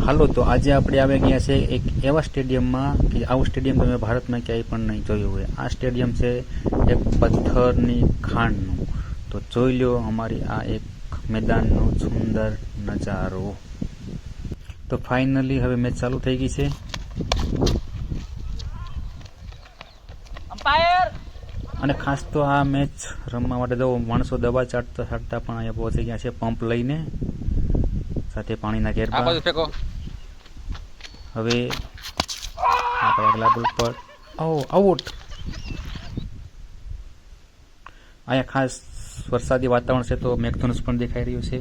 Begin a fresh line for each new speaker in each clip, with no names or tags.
હાલો તો આજે આપણે આવી ગયા છે એક એવા સ્ટેડિયમમાં કે આવું સ્ટેડિયમ તમે ભારતમાં ક્યાંય પણ નહીં જોયું હોય। આ સ્ટેડિયમ છે એક પથ્થરની ખાણનું। તો જોઈ લો અમારી આ એક મેદાનનો સુંદર નજારો। તો ફાઇનલી હવે મેચ ચાલુ થઈ ગઈ છે। અને ખાસ તો આ મેચ રમવા માટે જો માણસો દવા ચાટતા ચાટતા પણ અહીંયા પહોંચી ગયા છે પંપ લઈને, સાથે પાણીના કેરબા। હવે આપણે આગલા બોલ પર આઉટ। અહીંયા ખાસ વરસાદી વાતાવરણ છે તો મેઘધનુષ પણ દેખાઈ રહ્યું છે।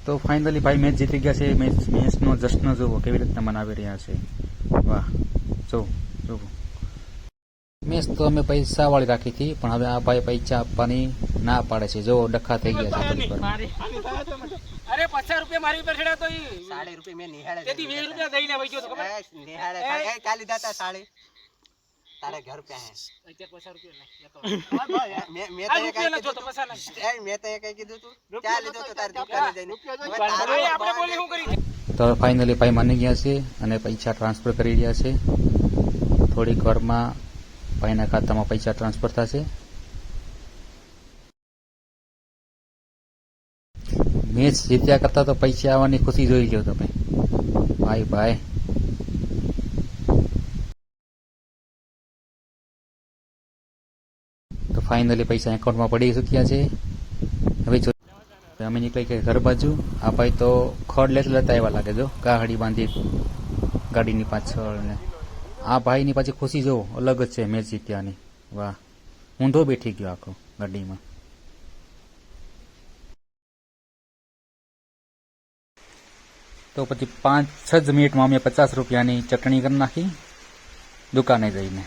તો ફાઇનલી ભાઈ મેચ જીતી ગયા છે। મેચનો જશ્ન જુઓ કેવી રીતના મનાવી રહ્યા છે। વાહ, જો મેચ તો અમે પૈસા વાળી રાખી હતી, પણ હવે આ ભાઈ પૈસા આપવાની ના પાડે છે। જો ડખા થઈ ગયા છે।
અરે 50 રૂપિયા મારી ઉપર છેડા તો 60 રૂપિયા મે નિહાળે તેથી 20 રૂપિયા દઈને વઈ ગયો તો ખબર નિહાળે કાલી દાતા 60 તારે ઘર पे है 50 રૂપિયા નહીં મે તો એક કઈ તો પૈસા નહીં મે તો એક કઈ કીધું તું ચાલ લીધો તો તારે દુકાને જઈને આપણે બોલી હું કરી।
તો ફાઇનલી ભાઈ માની ગયા છે અને પૈસા ટ્રાન્સફર કરી રહ્યા છે। થોડીક વારમાં ભાઈના ખાતામાં પૈસા ટ્રાન્સફર થશે। મેચ જીત્યા કરતા તો પૈસા આવવાની ખુશી જોઈ લો તમે ભાઈ। તો ફાઇનલી પૈસા એકાઉન્ટમાં પડી ચૂક્યા છે। હવે અમે નીકળી ગયા ઘર બાજુ। આ ભાઈ તો ખડ લેતા આવ્યા લાગે, જો ગાહડી બાંધી ગાડીની પાછળ ને આ ભાઈની પાછી ખુશી જો અલગ જ છે મેચ જીત્યાની। વાહ, ઊંધો બેઠી ગયો આખો ગાડીમાં। તો પછી 5-6 મિનિટમાં અમે 50 રૂપિયાની ચટણી કરી નાખી દુકાને જઈને।